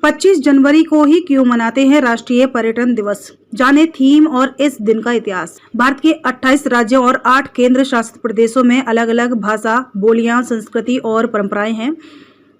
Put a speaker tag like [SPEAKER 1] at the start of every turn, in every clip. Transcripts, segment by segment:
[SPEAKER 1] 25 जनवरी को ही क्यों मनाते हैं राष्ट्रीय पर्यटन दिवस? जाने थीम और इस दिन का इतिहास। भारत के 28 राज्यों और 8 केंद्र शासित प्रदेशों में अलग अलग भाषा, बोलियां, संस्कृति और परंपराएं हैं।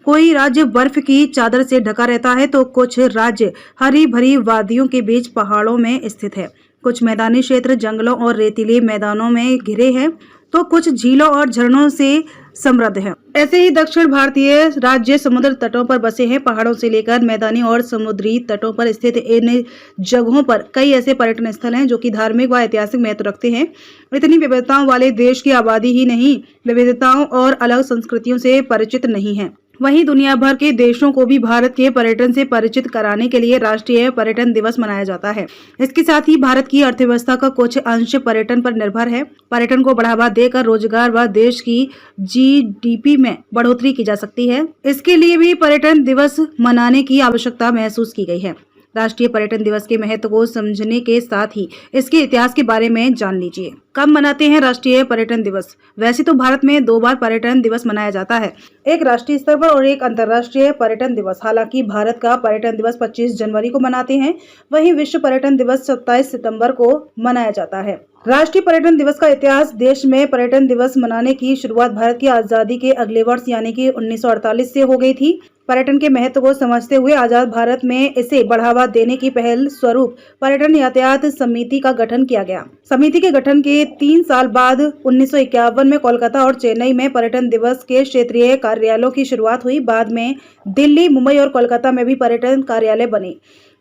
[SPEAKER 1] कोई राज्य बर्फ की चादर से ढका रहता है तो कुछ राज्य हरी भरी वादियों के बीच पहाड़ों में स्थित है। कुछ मैदानी क्षेत्र जंगलों और रेतीले मैदानों में घिरे हैं तो कुछ झीलों और झरनों से समृद्ध है। ऐसे ही दक्षिण भारतीय राज्य समुद्र तटों पर बसे हैं। पहाड़ों से लेकर मैदानी और समुद्री तटों पर स्थित इन जगहों पर कई ऐसे पर्यटन स्थल हैं जो कि धार्मिक व ऐतिहासिक महत्व रखते हैं। इतनी विविधताओं वाले देश की आबादी ही नहीं, विविधताओं और अलग संस्कृतियों से परिचित नहीं है। वहीं दुनिया भर के देशों को भी भारत के पर्यटन से परिचित कराने के लिए राष्ट्रीय पर्यटन दिवस मनाया जाता है। इसके साथ ही भारत की अर्थव्यवस्था का कुछ अंश पर्यटन पर निर्भर है। पर्यटन को बढ़ावा देकर रोजगार व देश की जीडीपी में बढ़ोतरी की जा सकती है। इसके लिए भी पर्यटन दिवस मनाने की आवश्यकता महसूस की गई है। राष्ट्रीय पर्यटन दिवस के महत्व को समझने के साथ ही इसके इतिहास के बारे में जान लीजिए। कब मनाते हैं राष्ट्रीय पर्यटन दिवस? वैसे तो भारत में 2 बार पर्यटन दिवस मनाया जाता है, एक राष्ट्रीय स्तर पर और एक अंतर्राष्ट्रीय पर्यटन दिवस। हालांकि भारत का पर्यटन दिवस 25 जनवरी को मनाते हैं, वहीं विश्व पर्यटन दिवस 27 सितंबर को मनाया जाता है। राष्ट्रीय पर्यटन दिवस का इतिहास। देश में पर्यटन दिवस मनाने की शुरुआत भारत की आजादी के अगले वर्ष यानी कि 1948 से हो गई थी। पर्यटन के महत्व को समझते हुए आजाद भारत में इसे बढ़ावा देने की पहल स्वरूप पर्यटन यातायात समिति का गठन किया गया। समिति के गठन के 3 साल बाद 1951 में कोलकाता और चेन्नई में पर्यटन दिवस के क्षेत्रीय कार्यालयों की शुरुआत हुई। बाद में दिल्ली, मुंबई और कोलकाता में भी पर्यटन कार्यालय बने।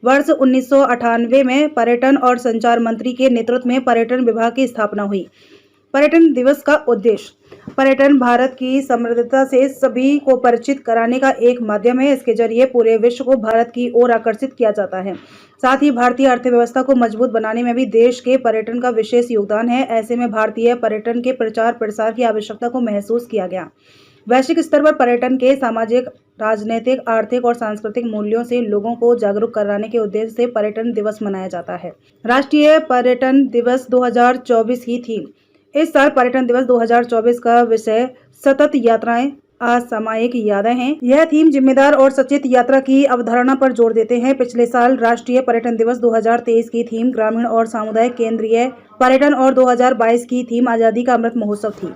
[SPEAKER 1] वर्ष 1998 में पर्यटन और संचार मंत्री के नेतृत्व में पर्यटन विभाग की स्थापना हुई। पर्यटन दिवस का उद्देश्य पर्यटन भारत की समृद्धता से सभी को परिचित कराने का एक माध्यम है। इसके जरिए पूरे विश्व को भारत की ओर आकर्षित किया जाता है। साथ ही भारतीय अर्थव्यवस्था को मजबूत बनाने में भी देश के पर्यटन का विशेष योगदान है। ऐसे में भारतीय पर्यटन के प्रचार प्रसार की आवश्यकता को महसूस किया गया। वैश्विक स्तर पर पर्यटन के सामाजिक, राजनीतिक, आर्थिक और सांस्कृतिक मूल्यों से लोगों को जागरूक कराने के उद्देश्य से पर्यटन दिवस मनाया जाता है। राष्ट्रीय पर्यटन दिवस 2024 की थीम। इस साल पर्यटन दिवस 2024 का विषय सतत यात्राएं, असामयिक यादें हैं। यह थीम जिम्मेदार और सचेत यात्रा की अवधारणा पर जोर देते हैं। पिछले साल राष्ट्रीय पर्यटन दिवस 2023 की थीम ग्रामीण और सामुदायिक केंद्रीय पर्यटन और 2022 की थीम आजादी का अमृत महोत्सव थी।